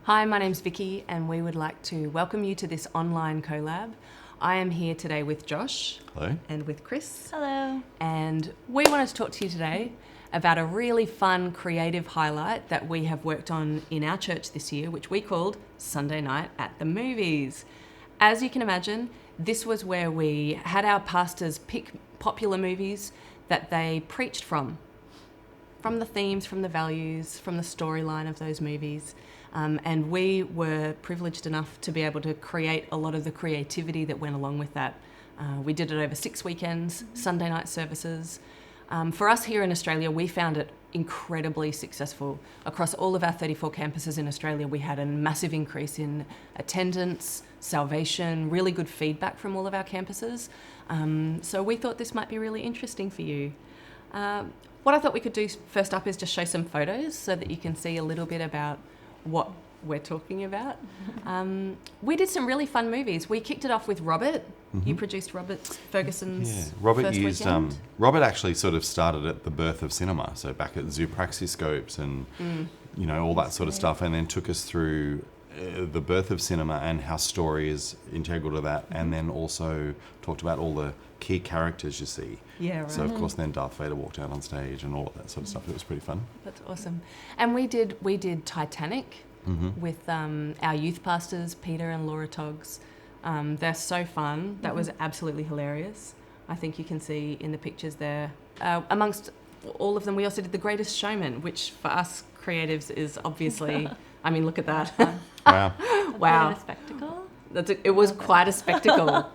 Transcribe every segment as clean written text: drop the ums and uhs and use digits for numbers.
Hi, my name's Vicky and we would like to welcome you to this online collab. I am here today with Josh. Hello. And with Kris. Hello. And we wanted to talk to you today about a really fun creative highlight that we have worked on in our church this year, which we called Sunday Night at the Movies. As you can imagine, this was where we had our pastors pick popular movies that they preached from the themes, from the values, from the storyline of those movies. And we were privileged enough to be able to create a lot of the creativity that went along with that. We did it over 6 weekends, Sunday night services. For us here in Australia, we found it incredibly successful. Across all of our 34 campuses in Australia, we had a massive increase in attendance, salvation, really good feedback from all of our campuses. So we thought this might be really interesting for you. What I thought we could do first up is just show some photos so that you can see a little bit about what we're talking about. We did some really fun movies. We kicked it off with Robert. You produced Robert Ferguson's first weekend. Robert actually sort of started at the birth of cinema, so back at Zoopraxiscopes and all that sort of stuff, and then took us through the birth of cinema and how story is integral to that, and then also talked about all the key characters you see. Yeah, right. So of course then Darth Vader walked out on stage and all of that sort of stuff. It was pretty fun. That's awesome. And we did Titanic with our youth pastors, Peter and Laura Toggs. They're so fun. That was absolutely hilarious. I think you can see in the pictures there. Amongst all of them, we also did The Greatest Showman, which for us creatives is obviously, I mean, look at that. Wow. Wow. A bit of a spectacle. It was quite a spectacle.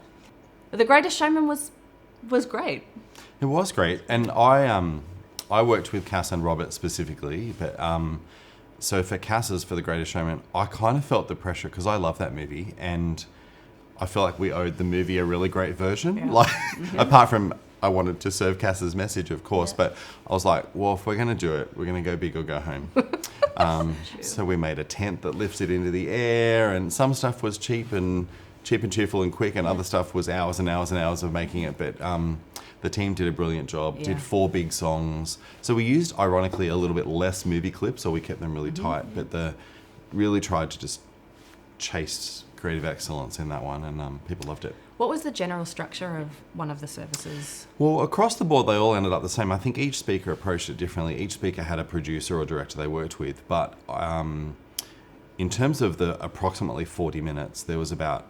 The Greatest Showman was great. It was great, and I worked with Cass and Robert specifically, but so for Cass's For the Greatest Showman, I kind of felt the pressure because I love that movie, and I feel like we owed the movie a really great version. Yeah. Like apart from I wanted to serve Cass's message, of course, but I was like, well, if we're going to do it, we're going to go big or go home. So we made a tent that lifted into the air, and some stuff was cheap and cheerful and quick, and other stuff was hours and hours and hours of making it. But the team did a brilliant job, did 4 big songs. So we used, ironically, a little bit less movie clips, so we kept them really tight, but really tried to just chase creative excellence in that one, and people loved it. What was the general structure of one of the services? Well, across the board, they all ended up the same. I think each speaker approached it differently. Each speaker had a producer or director they worked with, but in terms of the approximately 40 minutes, there was about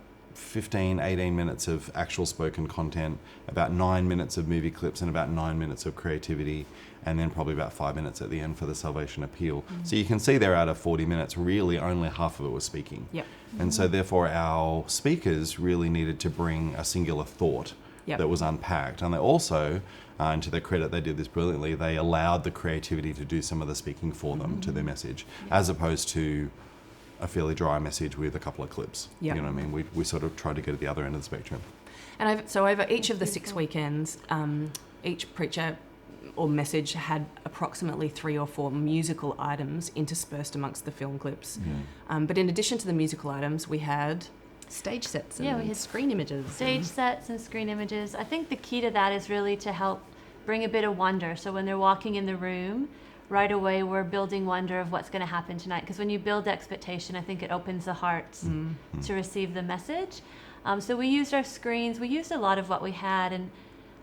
18 minutes of actual spoken content, about 9 minutes of movie clips, and about 9 minutes of creativity, and then probably about 5 minutes at the end for the salvation appeal. So you can see there out of 40 minutes, really only half of it was speaking. Yep. And so therefore our speakers really needed to bring a singular thought that was unpacked. And they also, and to their credit, they did this brilliantly, they allowed the creativity to do some of the speaking for them to their message, as opposed to a fairly dry message with a couple of clips. Yep. You know what I mean? We sort of tried to go to the other end of the spectrum. And over each of the 6 weekends, each preacher or message had approximately 3 or 4 musical items interspersed amongst the film clips. But in addition to the musical items, we had stage sets and we had screen images. Stage sets and screen images. I think the key to that is really to help bring a bit of wonder. So when they're walking in the room, right away we're building wonder of what's going to happen tonight. Because when you build expectation, I think it opens the hearts to receive the message. So we used our screens. We used a lot of what we had. And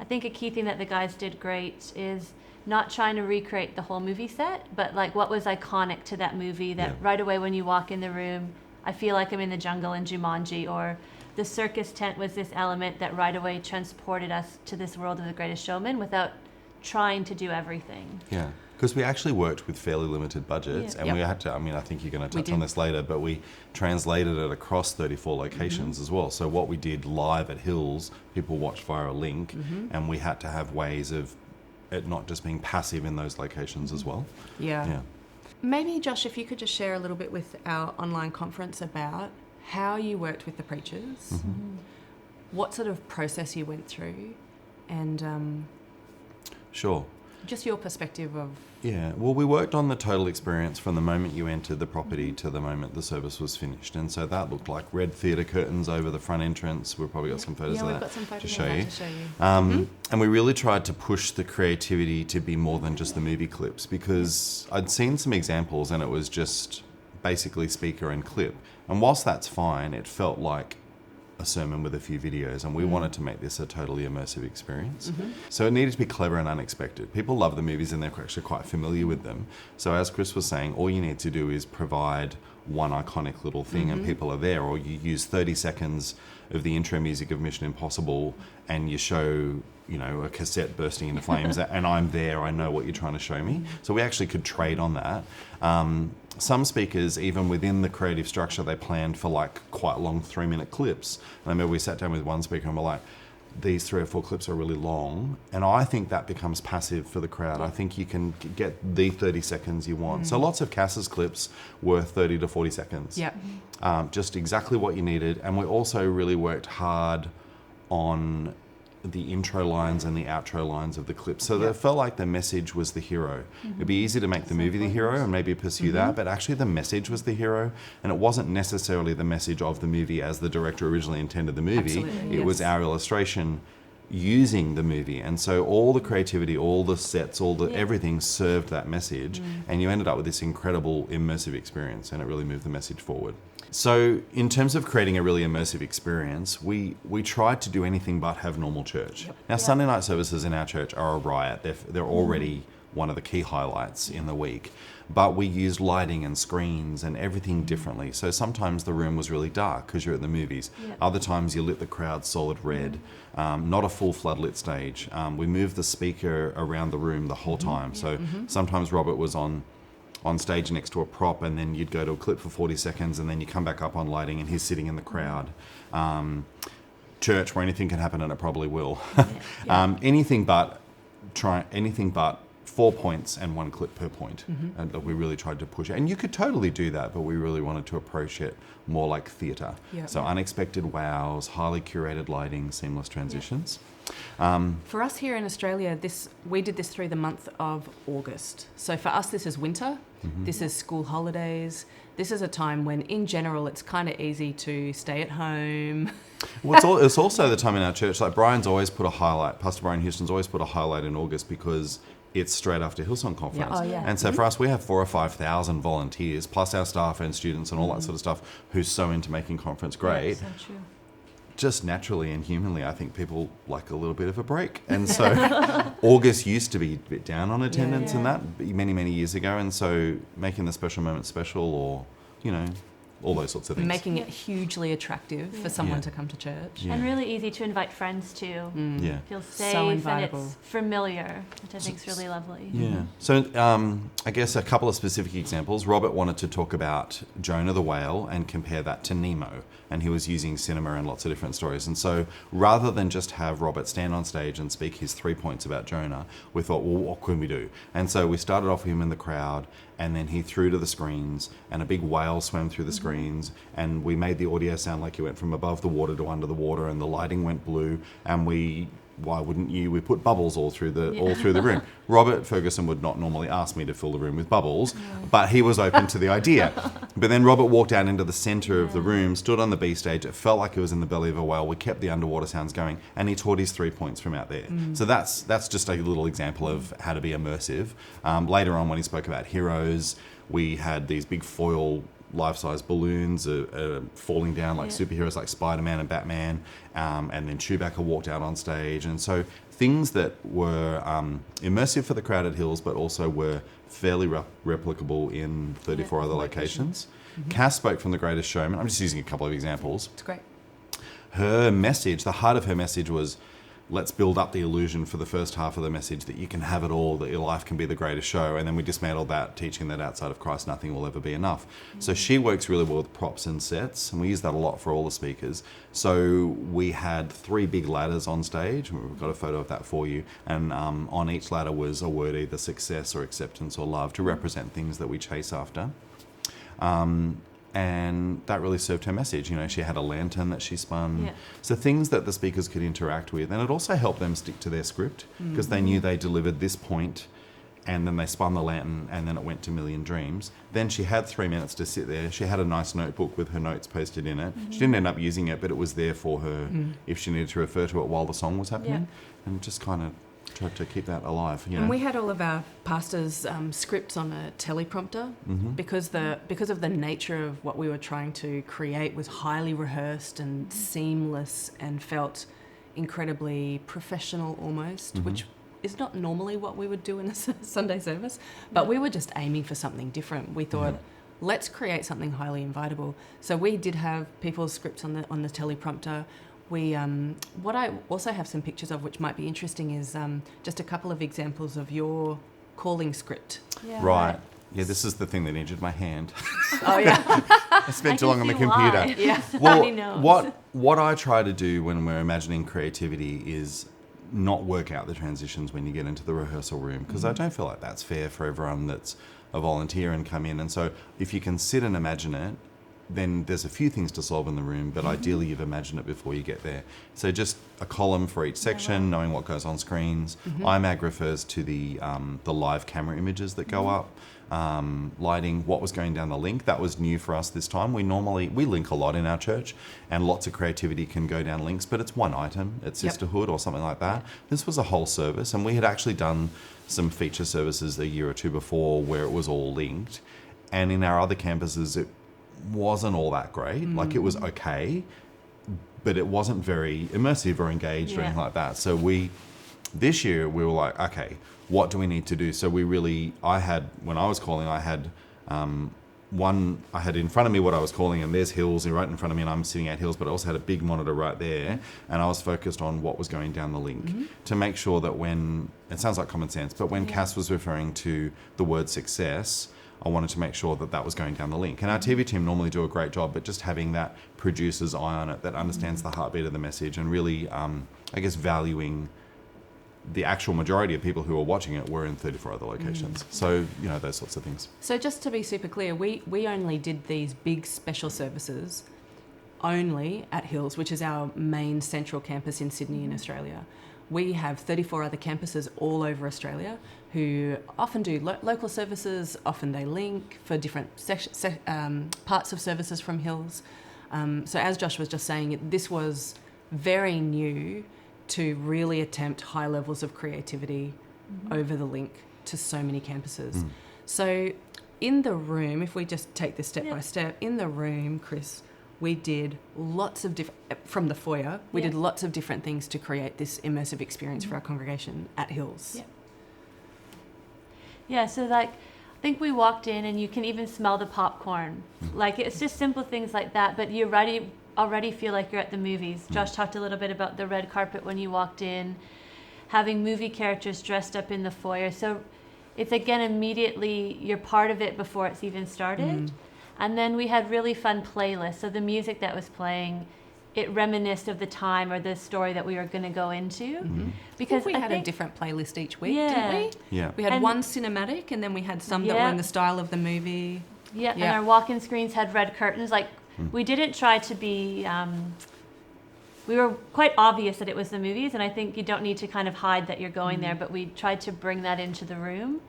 I think a key thing that the guys did great is not trying to recreate the whole movie set, but like what was iconic to that movie that right away when you walk in the room, I feel like I'm in the jungle in Jumanji, or the circus tent was this element that right away transported us to this world of The Greatest Showman without trying to do everything. Yeah, because we actually worked with fairly limited budgets, and we had to, I mean, I think you're going to touch on this later, but we translated it across 34 locations as well. So what we did live at Hills, people watched via a link, and we had to have ways of it not just being passive in those locations as well. Yeah. Maybe, Josh, if you could just share a little bit with our online conference about how you worked with the preachers, what sort of process you went through, and Sure. just your perspective of... Yeah, well, we worked on the total experience from the moment you entered the property to the moment the service was finished. And so that looked like red theatre curtains over the front entrance. We've probably got some photos of that to show you. And we really tried to push the creativity to be more than just the movie clips, because I'd seen some examples and it was just basically speaker and clip. And whilst that's fine, it felt like a sermon with a few videos, and we wanted to make this a totally immersive experience. So it needed to be clever and unexpected. People love the movies and they're actually quite familiar with them. So as Kris was saying, all you need to do is provide one iconic little thing and people are there, or you use 30 seconds of the intro music of Mission Impossible and you show, you know, a cassette bursting into flames and I'm there, I know what you're trying to show me. So we actually could trade on that. Some speakers, even within the creative structure, they planned for like quite long 3-minute clips. And I remember we sat down with one speaker and we're like, these 3 or 4 clips are really long. And I think that becomes passive for the crowd. I think you can get the 30 seconds you want. So lots of Cass's clips were 30 to 40 seconds. Yep. Just exactly what you needed. And we also really worked hard on the intro lines and the outro lines of the clips. So it felt like the message was the hero. It'd be easy to make the movie the hero and maybe pursue that, but actually the message was the hero, and it wasn't necessarily the message of the movie as the director originally intended the movie. Absolutely, it was our illustration using the movie, and so all the creativity, all the sets, all the everything served that message, and you ended up with this incredible immersive experience, and it really moved the message forward. So in terms of creating a really immersive experience, we tried to do anything but have normal church. Now Sunday night services in our church are a riot. They're already one of the key highlights in the week, but we used lighting and screens and everything differently. So sometimes the room was really dark because you're at the movies. Other times you lit the crowd solid red, not a full floodlit stage. We moved the speaker around the room the whole time. So sometimes Robert was on stage next to a prop, and then you'd go to a clip for 40 seconds and then you come back up on lighting and he's sitting in the crowd. Church where anything can happen, and it probably will. Anything but 4 points and 1 clip per point. And we really tried to push it. And you could totally do that, but we really wanted to approach it more like theatre. So unexpected wows, highly curated lighting, seamless transitions. For us here in Australia, we did this through the month of August. So for us, this is winter. This is school holidays. This is a time when, in general, it's kind of easy to stay at home. Well, it's also the time in our church, like Brian's always put a highlight, Pastor Brian Houston's always put a highlight in August because it's straight after Hillsong Conference. And so for us, we have 4,000 or 5,000 volunteers, plus our staff and students and all that sort of stuff, who's so into making conference great. So true. Just naturally and humanly, I think people like a little bit of a break. And so August used to be a bit down on attendance and that many, many years ago. And so making the special moment special, or, you know, all those sorts of things. Making it hugely attractive for someone to come to church. And really easy to invite friends to. Feel safe, So and invitable. it's familiar, which I think is really lovely. So I guess a couple of specific examples. Robert wanted to talk about Jonah the whale and compare that to Nemo. And he was using cinema and lots of different stories. And so rather than just have Robert stand on stage and speak his 3 points about Jonah, we thought, well, what can we do? And so we started off with him in the crowd, and then he threw to the screens, and a big whale swam through the screens, and we made the audio sound like he went from above the water to under the water, and the lighting went blue, and why wouldn't you? We put bubbles all through the room. Robert Ferguson would not normally ask me to fill the room with bubbles, but he was open to the idea. But then Robert walked out into the centre of the room, stood on the B stage. It felt like it was in the belly of a whale. We kept the underwater sounds going, and he taught his 3 points from out there. So that's just a little example of how to be immersive. Later on, when he spoke about heroes, we had these big foil life-size balloons falling down like superheroes like Spider-Man and Batman, and then Chewbacca walked out on stage, and so things that were immersive for the crowd at Hills, but also were fairly replicable in 34 other locations. Cass spoke from The Greatest Showman. I'm just using a couple of examples. It's great. Her message, the heart of her message was, let's build up the illusion for the first half of the message that you can have it all, that your life can be the greatest show. And then we dismantled that, teaching that outside of Christ, nothing will ever be enough. So she works really well with props and sets, and we use that a lot for all the speakers. So we had 3 big ladders on stage. We've got a photo of that for you. And on each ladder was a word, either success or acceptance or love, to represent things that we chase after. And that really served her message. You know, she had a lantern that she spun. So things that the speakers could interact with. And it also helped them stick to their script, because they knew they delivered this point, and then they spun the lantern, and then it went to Million Dreams. Then she had 3 minutes to sit there. She had a nice notebook with her notes posted in it. She didn't end up using it, but it was there for her if she needed to refer to it while the song was happening. And just kind of tried to keep that alive. You know? And we had all of our pastors' scripts on a teleprompter because of the nature of what we were trying to create was highly rehearsed and seamless and felt incredibly professional almost, which is not normally what we would do in a Sunday service. But we were just aiming for something different. We thought, let's create something highly invitable. So we did have people's scripts on the teleprompter. We what I also have some pictures of, which might be interesting, is just a couple of examples of your calling script. Yeah. Right. Yeah, this is the thing that injured my hand. Oh yeah. I spent too long on the computer. Yeah. Well, what I try to do when we're imagining creativity is not work out the transitions when you get into the rehearsal room, because I don't feel like that's fair for everyone that's a volunteer and come in. And so if you can sit and imagine it, then there's a few things to solve in the room, but ideally you've imagined it before you get there. So just a column for each section, knowing what goes on screens. IMAG refers to the live camera images that go up. Lighting, what was going down the link. That was new for us this time. We link a lot in our church, and lots of creativity can go down links, but it's one item at sisterhood or something like that. This was a whole service, and we had actually done some feature services a year or two before where it was all linked, and in our other campuses it wasn't all that great. Like, it was okay, but it wasn't very immersive or engaged or anything like that. So this year we were like, okay, what do we need to do? So when I was calling, I had in front of me what I was calling, and there's Hills right in front of me, and I'm sitting at Hills, but I also had a big monitor right there, and I was focused on what was going down the link to make sure that when, it sounds like common sense, but when Cass was referring to the word success, I wanted to make sure that that was going down the link. And our TV team normally do a great job, but just having that producer's eye on it that understands the heartbeat of the message and really, I guess, valuing the actual majority of people who are watching it were in 34 other locations. So, those sorts of things. So just to be super clear, we only did these big special services only at Hills, which is our main central campus in Sydney in Australia. We have 34 other campuses all over Australia who often do local services, often they link for different parts of services from Hills. So as Josh was just saying, this was very new to really attempt high levels of creativity over the link to so many campuses. So in the room, if we just take this step by step, in the room, Kris, we did lots of different, from the foyer, we did lots of different things to create this immersive experience for our congregation at Hills. Yeah, so I think we walked in and you can even smell the popcorn. Like, it's just simple things like that, but you already feel like you're at the movies. Josh talked a little bit about the red carpet when you walked in, having movie characters dressed up in the foyer. So it's, again, immediately you're part of it before it's even started. And then we had really fun playlists. So the music that was playing, it reminisced of the time or the story that we were going to go into. Because we had a different playlist each week, didn't we? Yeah. We had one cinematic, and then we had some that were in the style of the movie. Yeah, and our walk-in screens had red curtains. Like, we didn't try to be... we were quite obvious that it was the movies, and I think you don't need to kind of hide that you're going there, but we tried to bring that into the room.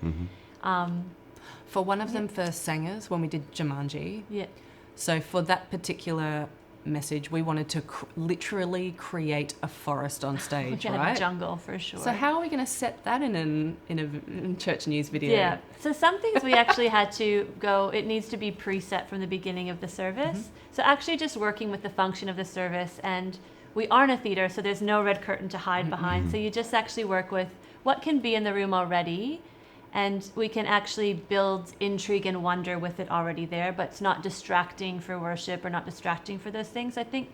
For one of them, for singers, when we did Jumanji. So for that particular message, we wanted to literally create a forest on stage, right? A jungle, for sure. So how are we going to set that in a church news video? Yeah. So some things we actually had to go, it needs to be preset from the beginning of the service. So actually just working with the function of the service, and we aren't a theater, so there's no red curtain to hide behind. So you just actually work with what can be in the room already, and we can actually build intrigue and wonder with it already there, but it's not distracting for worship or not distracting for those things. I think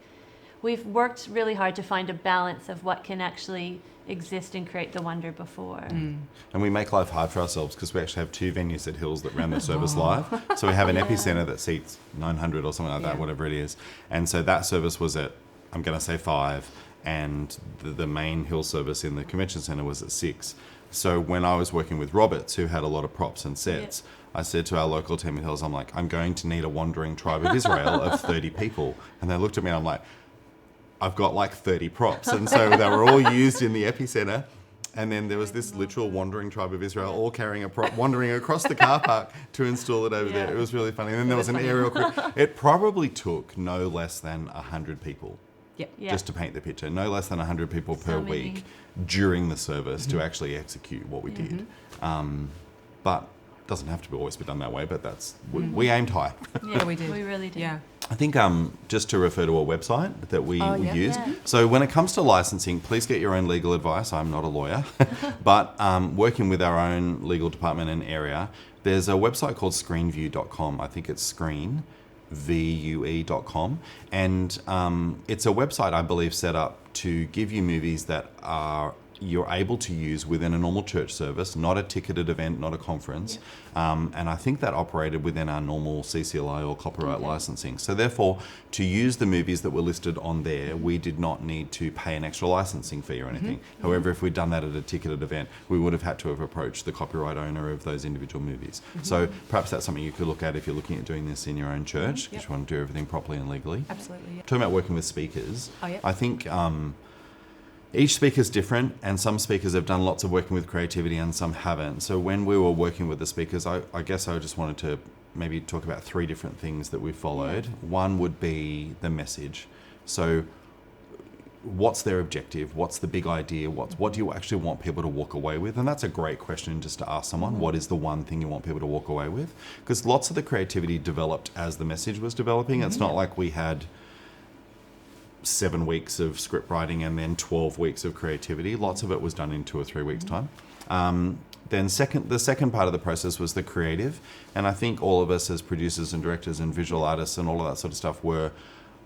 we've worked really hard to find a balance of what can actually exist and create the wonder before. And we make life hard for ourselves because we actually have 2 venues at Hills that run the service live. So we have an epicenter that seats 900 or something like that, whatever it is. And so that service was at, I'm going to say 5, and the main Hill service in the convention center was at 6. So when I was working with Roberts, who had a lot of props and sets, I said to our local team at Hills, I'm like, I'm going to need a wandering tribe of Israel of 30 people. And they looked at me and I'm like, I've got like 30 props. And so they were all used in the epicenter. And then there was this literal wandering tribe of Israel all carrying a prop, wandering across the car park to install it over there. It was really funny. And then there was an aerial crew. It probably took no less than 100 people Yep. Yeah. just to paint the picture. No less than 100 people per So many. week during the service to actually execute what we did. But doesn't have to always be done that way, but that's we aimed high. Yeah, we did. We really did. Yeah. I think just to refer to a website that we use. Yeah. So when it comes to licensing, please get your own legal advice. I'm not a lawyer, but working with our own legal department and area, there's a website called screenview.com. I think it's screenvue.com. And it's a website, I believe, set up to give you movies that you're able to use within a normal church service, not a ticketed event, not a conference. And I think that operated within our normal CCLI or copyright licensing. So therefore, to use the movies that were listed on there, we did not need to pay an extra licensing fee or anything. However, if we'd done that at a ticketed event, we would have had to have approached the copyright owner of those individual movies. So perhaps that's something you could look at if you're looking at doing this in your own church, because you want to do everything properly and legally. Absolutely. Yeah. Talking about working with speakers, Oh, yeah. I think each speaker's different, and some speakers have done lots of working with creativity and some haven't. So when we were working with the speakers, I guess I just wanted to maybe talk about 3 different things that we followed. One would be the message. So what's their objective? What's the big idea? What do you actually want people to walk away with? And that's a great question just to ask someone. What is the one thing you want people to walk away with? Because lots of the creativity developed as the message was developing. It's not like we had 7 weeks of script writing and then 12 weeks of creativity. Lots of it was done in 2 or 3 weeks' time. Then the second part of the process was the creative. And I think all of us as producers and directors and visual artists and all of that sort of stuff were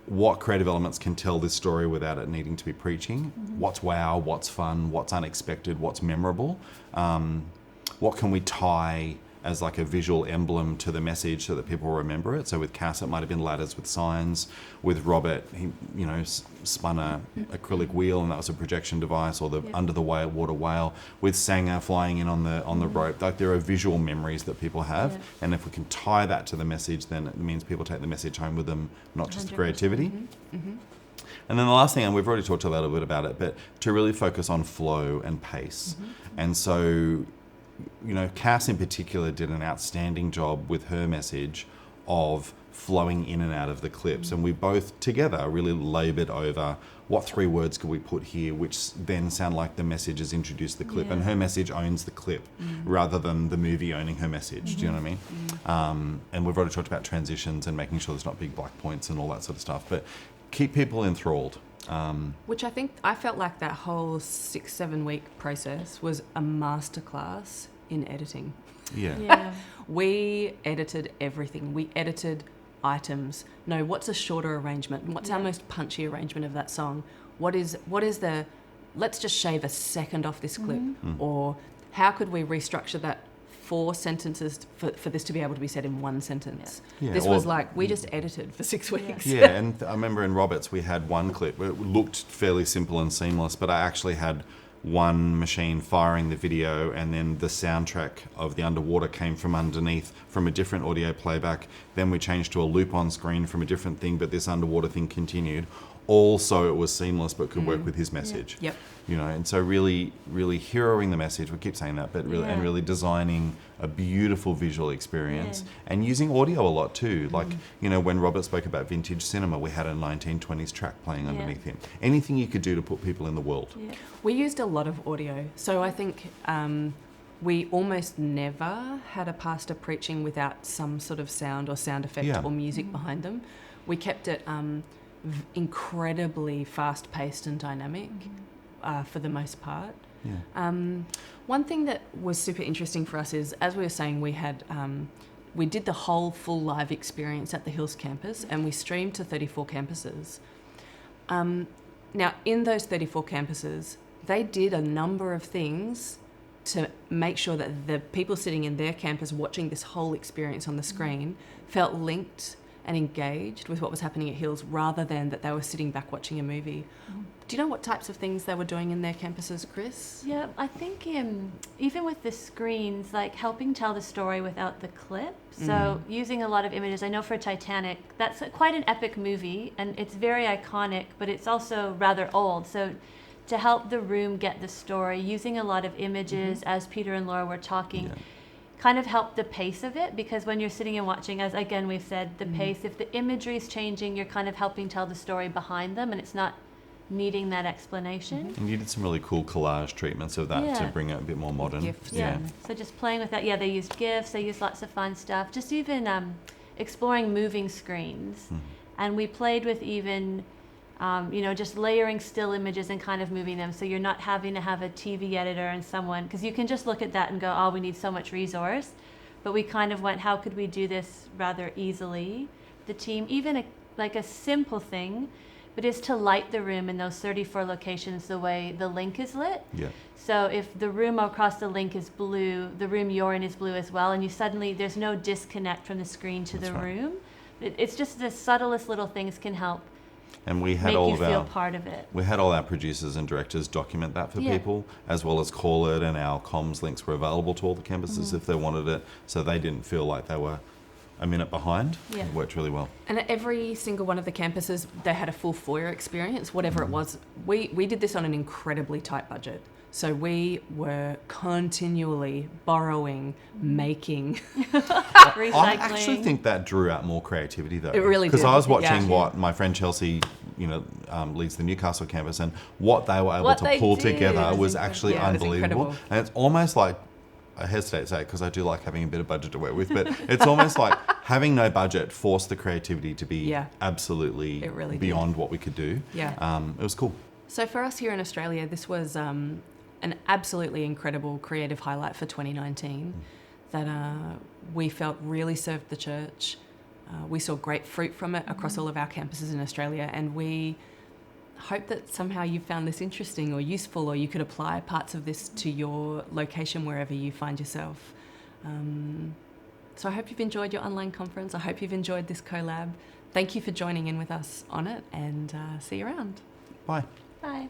what creative elements can tell this story without it needing to be preaching. What's wow, what's fun, what's unexpected, what's memorable. What can we tie as like a visual emblem to the message so that people remember it. So with Cass, it might have been ladders with signs. With Robert, he spun a acrylic wheel and that was a projection device, or the under the water whale. With Sanger flying in on the rope, like there are visual memories that people have, and if we can tie that to the message, then it means people take the message home with them, not just the creativity. And then the last thing, and we've already talked a little bit about it, but to really focus on flow and pace. And so, Cass in particular did an outstanding job with her message of flowing in and out of the clips. And we both together really laboured over what 3 words could we put here, which then sound like the message has introduced the clip. And her message owns the clip rather than the movie owning her message. Do you know what I mean? And we've already talked about transitions and making sure there's not big black points and all that sort of stuff. But keep people enthralled. Which I felt like that whole 6-7 week process was a masterclass in editing. Yeah. We edited everything. We edited items. No, what's a shorter arrangement? What's our most punchy arrangement of that song? What is the, let's just shave a second off this clip? Or how could we restructure that 4 sentences for this to be able to be said in 1 sentence? This was like, we just edited for 6 weeks. And I remember in Roberts we had one clip where it looked fairly simple and seamless, but I actually had one machine firing the video, and then the soundtrack of the underwater came from underneath from a different audio playback. Then we changed to a loop on screen from a different thing, but this underwater thing continued. Also, it was seamless, but could work with his message. And so really, really heroing the message. We keep saying that, but really, and really designing a beautiful visual experience and using audio a lot too. Like, when Robert spoke about vintage cinema, we had a 1920s track playing underneath him. Anything you could do to put people in the world. We used a lot of audio. So I think we almost never had a pastor preaching without some sort of sound or sound effect or music behind them. We kept it incredibly fast-paced and dynamic for the most part. One thing that was super interesting for us is, as we were saying, we did the whole full live experience at the Hills campus, and we streamed to 34 campuses. Now, in those 34 campuses, they did a number of things to make sure that the people sitting in their campus watching this whole experience on the screen felt linked and engaged with what was happening at Hills, rather than that they were sitting back watching a movie. Do you know what types of things they were doing in their campuses, Kris? Yeah, I think even with the screens, like helping tell the story without the clip. So using a lot of images. I know for Titanic, that's quite an epic movie, and it's very iconic, but it's also rather old. So to help the room get the story, using a lot of images as Peter and Laura were talking, kind of help the pace of it, because when you're sitting and watching, as again we've said, the pace, if the imagery is changing, you're kind of helping tell the story behind them, and it's not needing that explanation. And you did some really cool collage treatments of that to Yeah. bring it a bit more modern. Gifts. Yeah. So just playing with that. Yeah, they used GIFs. They used lots of fun stuff. Just even exploring moving screens. And we played with even, just layering still images and kind of moving them. So you're not having to have a TV editor and someone, because you can just look at that and go, oh, we need so much resource. But we kind of went, how could we do this rather easily? The team, even like a simple thing, but is to light the room in those 34 locations the way the link is lit. Yeah. So if the room across the link is blue, the room you're in is blue as well, and you suddenly, there's no disconnect from the screen to the room. It's just the subtlest little things can help And we had make all you of feel our part of it. we had all our producers and directors document that for Yeah. people, as well as call it, and our comms links were available to all the campuses if they wanted it, so they didn't feel like they were a minute behind. Yeah. It worked really well. And at every single one of the campuses, they had a full foyer experience, whatever it was. We did this on an incredibly tight budget. So we were continually borrowing, making. Recycling. I actually think that drew out more creativity, though. It really Because did. I was watching Yeah. what my friend Chelsea, leads the Newcastle campus, and what they were able What to they pull did together was was incredible. actually Yeah, it was unbelievable. incredible. And it's almost like, I hesitate to say it because I do like having a bit of budget to work with, but it's almost like having no budget forced the creativity to be Yeah. absolutely It really did. beyond what we could do. Yeah. It was cool. So for us here in Australia, this was an absolutely incredible creative highlight for 2019 that we felt really served the church. We saw great fruit from it across all of our campuses in Australia, and we hope that somehow you found this interesting or useful, or you could apply parts of this to your location wherever you find yourself. So I hope you've enjoyed your online conference. I hope you've enjoyed this collab. Thank you for joining in with us on it, and see you around. Bye. Bye.